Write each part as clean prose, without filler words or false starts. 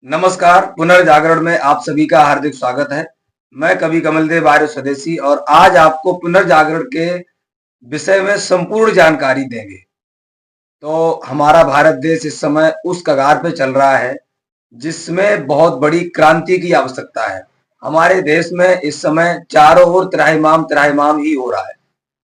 नमस्कार। पुनर्जागरण में आप सभी का हार्दिक स्वागत है। मैं कवि कमलदेव आर्य स्वदेशी और आज आपको पुनर्जागरण के विषय में संपूर्ण जानकारी देंगे। तो हमारा भारत देश इस समय उस कगार पे चल रहा है जिसमें बहुत बड़ी क्रांति की आवश्यकता है। हमारे देश में इस समय चारों ओर त्राहिमाम ही हो रहा है।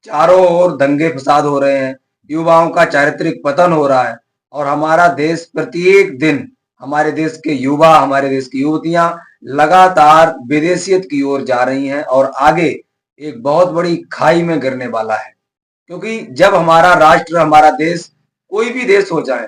चारों ओर दंगे फसाद हो रहे हैं, युवाओं का चारित्रिक पतन हो रहा है और हमारा देश प्रत्येक दिन, हमारे देश के युवा, हमारे देश की युवतियां लगातार विदेशियत की ओर जा रही हैं और आगे एक बहुत बड़ी खाई में गिरने वाला है। क्योंकि जब हमारा राष्ट्र, हमारा देश, कोई भी देश हो जाए,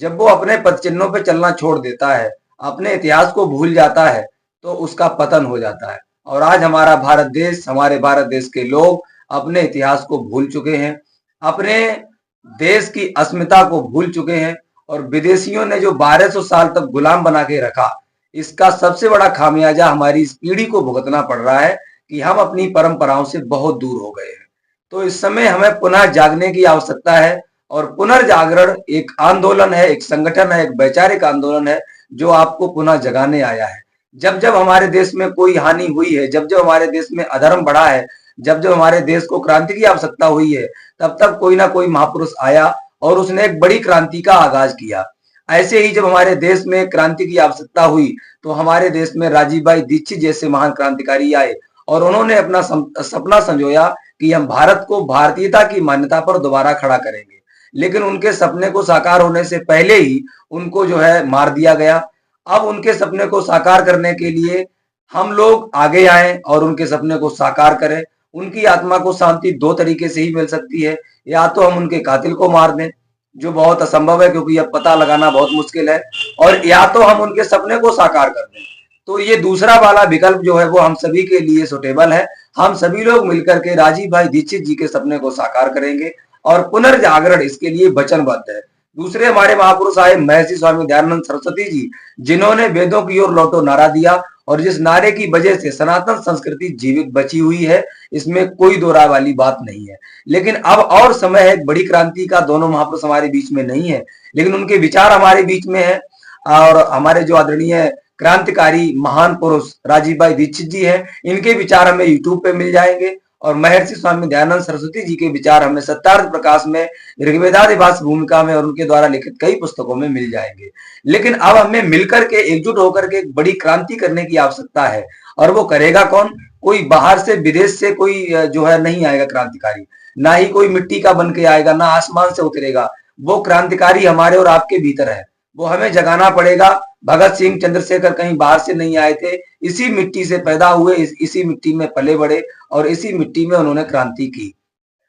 जब वो अपने पद चिन्हों पे चलना छोड़ देता है, अपने इतिहास को भूल जाता है, तो उसका पतन हो जाता है। और आज हमारा भारत देश, हमारे भारत देश के लोग अपने इतिहास को भूल चुके हैं, अपने देश की अस्मिता को भूल चुके हैं और विदेशियों ने जो 1200 साल तक गुलाम बना के रखा, इसका सबसे बड़ा खामियाजा हमारी इस पीढ़ी को भुगतना पड़ रहा है कि हम अपनी परंपराओं से बहुत दूर हो गए हैं। तो इस समय हमें पुनः जागने की आवश्यकता है और पुनर्जागरण एक आंदोलन है, एक संगठन है, एक वैचारिक आंदोलन है जो आपको पुनः जगाने आया है। जब जब हमारे देश में कोई हानि हुई है, जब जब हमारे देश में अधर्म बढ़ा है, जब जब हमारे देश को क्रांति की आवश्यकता हुई है, तब तब कोई ना कोई महापुरुष आया और उसने एक बड़ी क्रांति का आगाज किया। ऐसे ही जब हमारे देश में क्रांति की आवश्यकता हुई तो हमारे देश में राजीव भाई दीक्षित जैसे महान क्रांतिकारी आए और उन्होंने अपना सपना संजोया कि हम भारत को भारतीयता की मान्यता पर दोबारा खड़ा करेंगे। लेकिन उनके सपने को साकार होने से पहले ही उनको जो है मार दिया गया। अब उनके सपने को साकार करने के लिए हम लोग आगे आए और उनके सपने को साकार करें। उनकी आत्मा को शांति दो तरीके से ही मिल सकती है, या तो हम उनके कातिल को मार दें, जो बहुत असंभव है क्योंकि अब पता लगाना बहुत मुश्किल है, और या तो हम उनके सपने को साकार कर दें। तो ये दूसरा वाला विकल्प जो है वो हम सभी के लिए सुटेबल है। हम सभी लोग मिलकर के राजीव भाई दीक्षित जी के सपने को साकार करेंगे और पुनर्जागरण इसके लिए वचनबद्ध है। दूसरे हमारे महापुरुष आए महर्षि स्वामी दयानंद सरस्वती जी, जिन्होंने वेदों की ओर लौटो नारा दिया और जिस नारे की वजह से सनातन संस्कृति जीवित बची हुई है, इसमें कोई दो राय वाली बात नहीं है। लेकिन अब और समय है बड़ी क्रांति का। दोनों महापुरुष हमारे बीच में नहीं है, लेकिन उनके विचार हमारे बीच में है। और हमारे जो आदरणीय क्रांतिकारी महान पुरुष राजीव भाई दीक्षित जी हैं, इनके विचार हमें यूट्यूब पे मिल जाएंगे और महर्षि स्वामी दयानंद सरस्वती जी के विचार हमें सत्यार्थ प्रकाश में, ऋग्वेदादि भाष्य भूमिका में और उनके द्वारा लिखित कई पुस्तकों में मिल जाएंगे। लेकिन अब हमें मिलकर के, एकजुट होकर के एक बड़ी क्रांति करने की आवश्यकता है। और वो करेगा कौन? कोई बाहर से, विदेश से कोई जो है नहीं आएगा क्रांतिकारी, ना ही कोई मिट्टी का बन के आएगा, ना आसमान से उतरेगा। वो क्रांतिकारी हमारे और आपके भीतर है, वो हमें जगाना पड़ेगा। भगत सिंह, चंद्रशेखर कहीं बाहर से नहीं आए थे, इसी मिट्टी से पैदा हुए, इसी मिट्टी में पले बड़े और इसी मिट्टी में उन्होंने क्रांति की।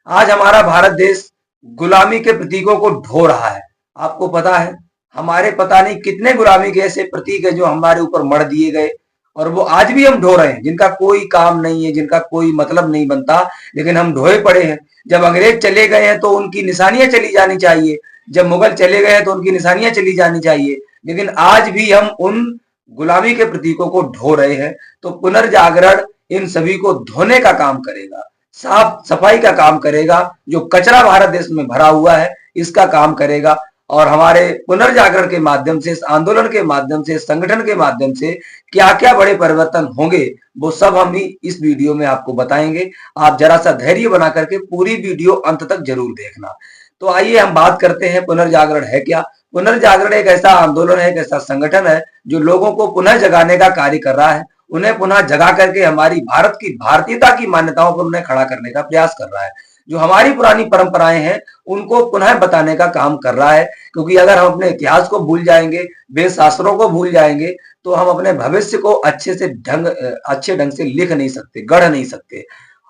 आज हमारा भारत देश गुलामी के प्रतीकों को ढो रहा है। आपको पता है, हमारे पता नहीं कितने गुलामी के ऐसे प्रतीक है जो हमारे ऊपर मढ़ दिए गए और वो आज भी हम ढो रहे हैं, जिनका कोई काम नहीं है, जिनका कोई मतलब नहीं बनता, लेकिन हम ढोए पड़े हैं। जब अंग्रेज चले गए हैं तो उनकी निशानियां चली जानी चाहिए, जब मुगल चले गए हैं तो उनकी निशानियां चली जानी चाहिए, लेकिन आज भी हम उन गुलामी के प्रतीकों को ढो रहे हैं। तो पुनर्जागरण इन सभी को धोने का काम करेगा, साफ सफाई का काम करेगा। जो कचरा भारत देश में भरा हुआ है, इसका काम करेगा। और हमारे पुनर्जागरण के माध्यम से, इस आंदोलन के माध्यम से, इस संगठन के माध्यम से क्या क्या बड़े परिवर्तन होंगे, वो सब हम ही इस वीडियो में आपको बताएंगे। आप जरा सा धैर्य बना करके पूरी वीडियो अंत तक जरूर देखना। तो आइए हम बात करते हैं पुनर्जागरण है क्या। पुनर्जागरण एक ऐसा आंदोलन है, एक ऐसा संगठन है जो लोगों को पुनः जगाने का कार्य कर रहा है, उन्हें पुनः जगा करके हमारी भारत की, भारतीयता की मान्यताओं पर उन्हें खड़ा करने का प्रयास कर रहा है। जो हमारी पुरानी परंपराएं हैं उनको पुनः बताने का काम कर रहा है। क्योंकि अगर हम अपने इतिहास को भूल जाएंगे, वेद शास्त्रों को भूल जाएंगे, तो हम अपने भविष्य को अच्छे ढंग से लिख नहीं सकते, गढ़ नहीं सकते।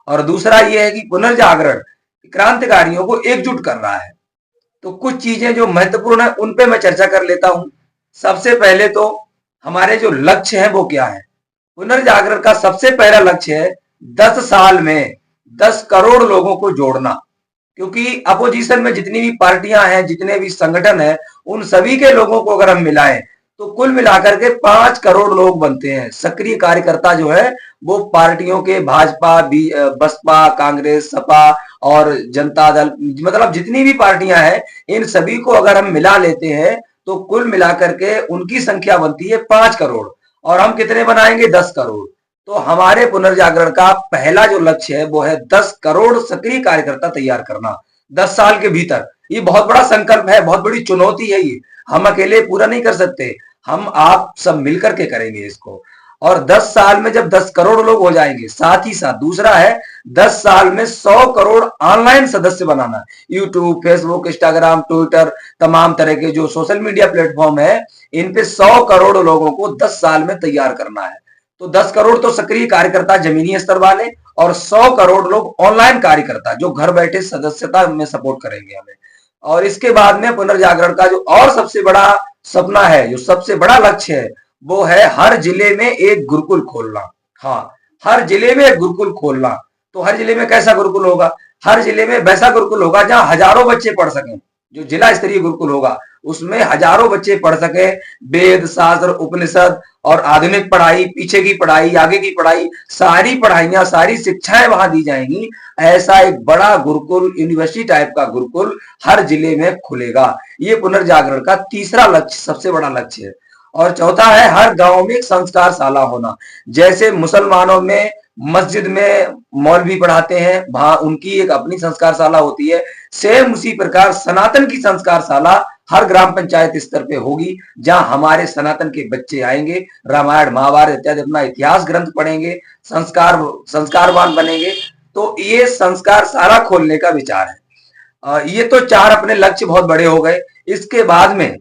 और दूसरा ये है कि पुनर्जागरण क्रांतिकारियों को एकजुट कर रहा है। तो कुछ चीजें जो महत्वपूर्ण है उन पे मैं चर्चा कर लेता हूं। सबसे पहले तो हमारे जो लक्ष्य है वो क्या है। पुनर्जागरण का सबसे पहला लक्ष्य है 10 साल में 10 करोड़ लोगों को जोड़ना। क्योंकि अपोजिशन में जितनी भी पार्टियां हैं, जितने भी संगठन हैं, उन सभी के लोगों को अगर हम मिलाएं तो कुल मिलाकर के 5 करोड़ लोग बनते हैं। सक्रिय कार्यकर्ता जो है वो पार्टियों के, भाजपा, बसपा, कांग्रेस, सपा और जनता दल, मतलब जितनी भी पार्टियां हैं, इन सभी को अगर हम मिला लेते हैं तो कुल मिलाकर के उनकी संख्या बनती है 5 करोड़, और हम कितने बनाएंगे? 10 करोड़। तो हमारे पुनर्जागरण का पहला जो लक्ष्य है वो है 10 करोड़ सक्रिय कार्यकर्ता तैयार करना 10 साल के भीतर। ये बहुत बड़ा संकल्प है, बहुत बड़ी चुनौती है, ये हम अकेले पूरा नहीं कर सकते, हम आप सब मिलकर के करेंगे इसको। और 10 साल में जब 10 करोड़ लोग हो जाएंगे, साथ ही साथ दूसरा है 10 साल में 100 करोड़ ऑनलाइन सदस्य बनाना। यूट्यूब, फेसबुक, इंस्टाग्राम, ट्विटर, तमाम तरह के जो सोशल मीडिया प्लेटफॉर्म है, इन पे 100 करोड़ लोगों को 10 साल में तैयार करना है। तो 10 करोड़ तो सक्रिय कार्यकर्ता जमीनी स्तर वाले, और 100 करोड़ लोग ऑनलाइन कार्यकर्ता जो घर बैठे सदस्यता में सपोर्ट करेंगे हमें। और इसके बाद में पुनर्जागरण का जो और सबसे बड़ा सपना है, जो सबसे बड़ा लक्ष्य है, वो है हर जिले में एक गुरुकुल खोलना। हाँ, हर जिले में एक गुरुकुल खोलना। तो हर जिले में कैसा गुरुकुल होगा? हर जिले में वैसा गुरुकुल होगा जहां हजारों बच्चे पढ़ सकें। जो जिला स्तरीय गुरुकुल होगा उसमें हजारों बच्चे पढ़ सके, वेद, शास्त्र, उपनिषद और आधुनिक पढ़ाई, पीछे की पढ़ाई, आगे की पढ़ाई, सारी पढ़ाइयां, सारी शिक्षाएं वहां दी जाएंगी। ऐसा एक बड़ा गुरुकुल, यूनिवर्सिटी टाइप का गुरुकुल हर जिले में खुलेगा। ये पुनर्जागरण का तीसरा लक्ष्य, सबसे बड़ा लक्ष्य है। और चौथा है हर गांव में एक संस्कार शाला होना। जैसे मुसलमानों में मस्जिद में मौलवी पढ़ाते हैं, वहां उनकी एक अपनी संस्कार शाला होती है, सेम उसी प्रकार सनातन की संस्कार शाला हर ग्राम पंचायत स्तर पे होगी, जहां हमारे सनातन के बच्चे आएंगे, रामायण, महाभारत इत्यादि अपना इतिहास ग्रंथ पढ़ेंगे, संस्कारवान बनेंगे। तो ये संस्कार शाला खोलने का विचार है। ये तो 4 अपने लक्ष्य बहुत बड़े हो गए। इसके बाद में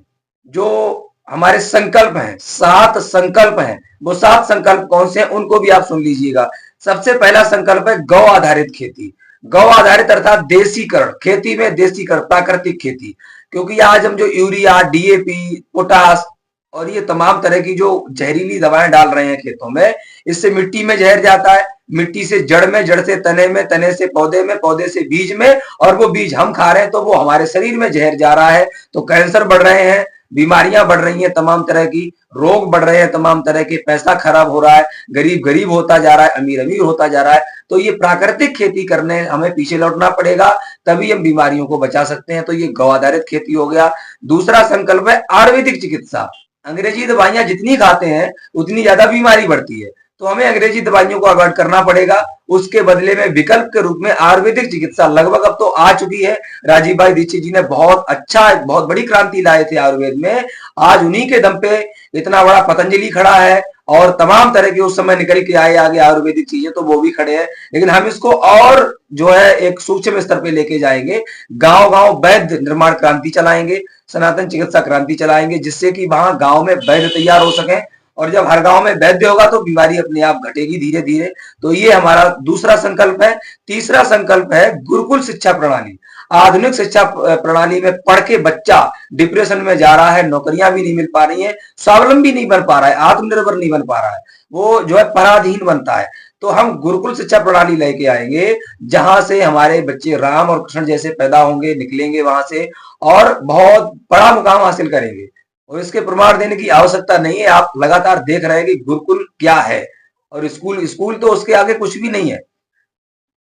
जो हमारे संकल्प हैं, 7 संकल्प हैं, वो 7 संकल्प कौन से हैं उनको भी आप सुन लीजिएगा। सबसे पहला संकल्प है गौ आधारित खेती। गौ आधारित अर्थात देसीकरण, खेती में देसीकरण, प्राकृतिक खेती। क्योंकि आज हम जो यूरिया, डीएपी, पोटास और ये तमाम तरह की जो जहरीली दवाएं डाल रहे हैं खेतों में, इससे मिट्टी में जहर जाता है, मिट्टी से जड़ में, जड़ से तने में, तने से पौधे में, पौधे से बीज में, और वो बीज हम खा रहे हैं तो वो हमारे शरीर में जहर जा रहा है। तो कैंसर बढ़ रहे हैं, बीमारियां बढ़ रही हैं, तमाम तरह की रोग बढ़ रहे हैं, तमाम तरह के, पैसा खराब हो रहा है, गरीब गरीब होता जा रहा है, अमीर अमीर होता जा रहा है। तो ये प्राकृतिक खेती करने हमें पीछे लौटना पड़ेगा, तभी हम बीमारियों को बचा सकते हैं। तो ये गौ आधारित खेती हो गया। दूसरा संकल्प है आयुर्वेदिक चिकित्सा। अंग्रेजी दवाइयां जितनी खाते हैं उतनी ज्यादा बीमारी बढ़ती है, तो हमें अंग्रेजी दवाइयों को अवॉइड करना पड़ेगा। उसके बदले में विकल्प के रूप में आयुर्वेदिक चिकित्सा लगभग अब तो आ चुकी है। राजीव भाई दीक्षित जी ने बहुत बड़ी क्रांति लाए थे आयुर्वेद में। आज उन्हीं के दम पे इतना बड़ा पतंजलि खड़ा है, और तमाम तरह के उस समय निकल के आए आगे आयुर्वेदिक चीजें, तो वो भी खड़े हैं। लेकिन हम इसको और जो है एक सूक्ष्म स्तर पे लेके जाएंगे। गांव गांव वैद्य निर्माण क्रांति चलाएंगे, सनातन चिकित्सा क्रांति चलाएंगे, जिससे कि वहां गांव में वैद्य तैयार हो सके, और जब हर गांव में वैद्य होगा तो बीमारी अपने आप घटेगी धीरे धीरे। तो ये हमारा दूसरा संकल्प है। तीसरा संकल्प है गुरुकुल शिक्षा प्रणाली। आधुनिक शिक्षा प्रणाली में पढ़ के बच्चा डिप्रेशन में जा रहा है, नौकरियां भी नहीं मिल पा रही हैं, स्वावलंबी नहीं बन पा रहा है, आत्मनिर्भर नहीं बन पा रहा है, वो जो है पराधीन बनता है। तो हम गुरुकुल शिक्षा प्रणाली लेके आएंगे, जहां से हमारे बच्चे राम और कृष्ण जैसे पैदा होंगे, निकलेंगे वहां से, और बहुत बड़ा मुकाम हासिल करेंगे। और इसके प्रमाण देने की आवश्यकता नहीं है, आप लगातार देख रहे हैं कि गुरुकुल क्या है, और स्कूल स्कूल तो उसके आगे कुछ भी नहीं है।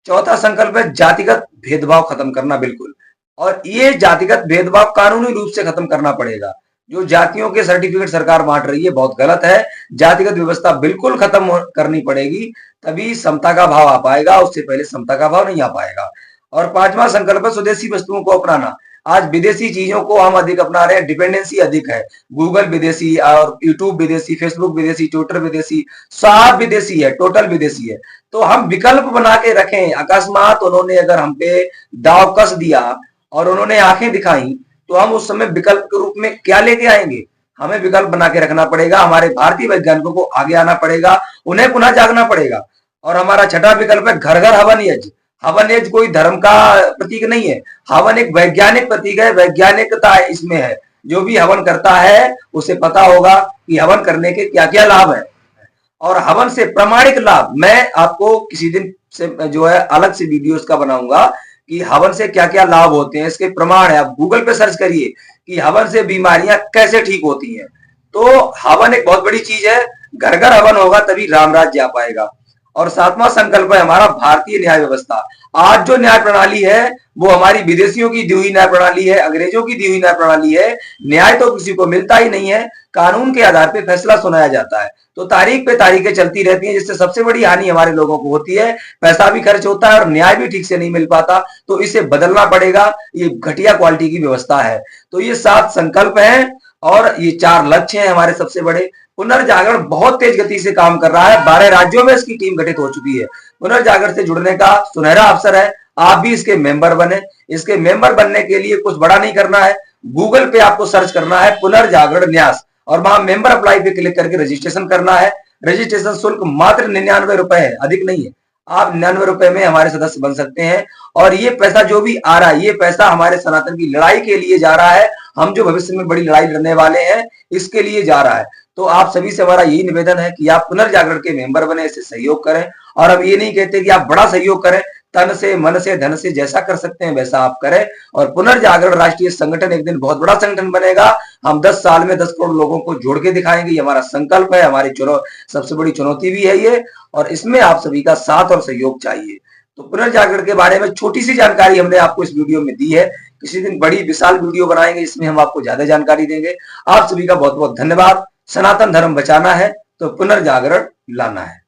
चौथा संकल्प है जातिगत भेदभाव खत्म करना, बिल्कुल। और ये जातिगत भेदभाव कानूनी रूप से खत्म करना पड़ेगा। जो जातियों के सर्टिफिकेट सरकार बांट रही है, बहुत गलत है। जातिगत व्यवस्था बिल्कुल खत्म करनी पड़ेगी, तभी समता का भाव आ पाएगा, उससे पहले समता का भाव नहीं आ पाएगा। और 5वां संकल्प है स्वदेशी वस्तुओं को अपनाना। आज विदेशी चीजों को हम अधिक अपना रहे हैं, डिपेंडेंसी अधिक है। गूगल विदेशी, और यूट्यूब विदेशी, फेसबुक विदेशी, ट्विटर विदेशी, सब विदेशी है, टोटल विदेशी है। तो हम विकल्प बना के रखें। अकस्मात उन्होंने अगर हम पे दाव कस दिया और उन्होंने आंखें दिखाई, तो हम उस समय विकल्प के रूप में क्या लेके आएंगे? हमें विकल्प बना के रखना पड़ेगा। हमारे भारतीय वैज्ञानिकों को आगे आना पड़ेगा, उन्हें पुनः जागना पड़ेगा। और हमारा छठा विकल्प है घर घर हवन यज्ञ। हवन यज्ञ कोई धर्म का प्रतीक नहीं है, हवन एक वैज्ञानिक प्रतीक है, वैज्ञानिकता इसमें है। जो भी हवन करता है उसे पता होगा कि हवन करने के क्या क्या लाभ है, और हवन से प्रामाणिक लाभ मैं आपको किसी दिन से जो है अलग से वीडियो इसका बनाऊंगा कि हवन से क्या क्या लाभ होते हैं, इसके प्रमाण है। आप गूगल पे सर्च करिए कि हवन से बीमारियां कैसे ठीक होती हैं। तो हवन एक बहुत बड़ी चीज है, घर घर हवन होगा तभी राम राज्य आ पाएगा। और सातवां संकल्प है हमारा भारतीय न्याय व्यवस्था। आज जो न्याय प्रणाली है वो हमारी विदेशियों की दी हुई न्याय प्रणाली है, अंग्रेजों की दी हुई न्याय प्रणाली है। न्याय तो किसी को मिलता ही नहीं है, कानून के आधार पे फैसला सुनाया जाता है। तो तारीख पे तारीखें चलती रहती हैं, जिससे सबसे बड़ी हानि हमारे लोगों को होती है। पैसा भी खर्च होता है और न्याय भी ठीक से नहीं मिल पाता, तो इसे बदलना पड़ेगा। ये घटिया क्वालिटी की व्यवस्था है। तो ये 7 संकल्प हैं और ये 4 लक्ष्य हैं हमारे सबसे बड़े। पुनर्जागरण बहुत तेज गति से काम कर रहा है, 12 राज्यों में इसकी टीम गठित हो चुकी है। पुनर्जागरण से जुड़ने का सुनहरा अवसर है, आप भी इसके मेंबर बने। इसके मेंबर बनने के लिए कुछ बड़ा नहीं करना है, गूगल पे आपको सर्च करना है पुनर्जागरण न्यास और वहां मेंबर अप्लाई पे क्लिक करके रजिस्ट्रेशन करना है। रजिस्ट्रेशन शुल्क मात्र 99 रुपए है, अधिक नहीं है। आप 99 रुपए में हमारे सदस्य बन सकते हैं और ये पैसा जो भी आ रहा है, ये पैसा हमारे सनातन की लड़ाई के लिए जा रहा है। हम जो भविष्य में बड़ी लड़ाई लड़ने वाले हैं, इसके लिए जा रहा है। तो आप सभी से हमारा यही निवेदन है कि आप पुनर्जागरण के मेंबर बने, इसे सहयोग करें। और हम ये नहीं कहते कि आप बड़ा सहयोग करें, तन से, मन से, धन से जैसा कर सकते हैं वैसा आप करें। और पुनर्जागरण राष्ट्रीय संगठन एक दिन बहुत बड़ा संगठन बनेगा। हम 10 साल में 10 करोड़ लोगों को जोड़ के दिखाएंगे, ये हमारा संकल्प है, हमारी सबसे बड़ी चुनौती भी है ये। और इसमें आप सभी का साथ और सहयोग चाहिए। तो पुनर्जागरण के बारे में छोटी सी जानकारी हमने आपको इस वीडियो में दी है। किसी दिन बड़ी विशाल वीडियो बनाएंगे, इसमें हम आपको ज्यादा जानकारी देंगे। आप सभी का बहुत बहुत धन्यवाद। सनातन धर्म बचाना है तो पुनर्जागरण लाना है।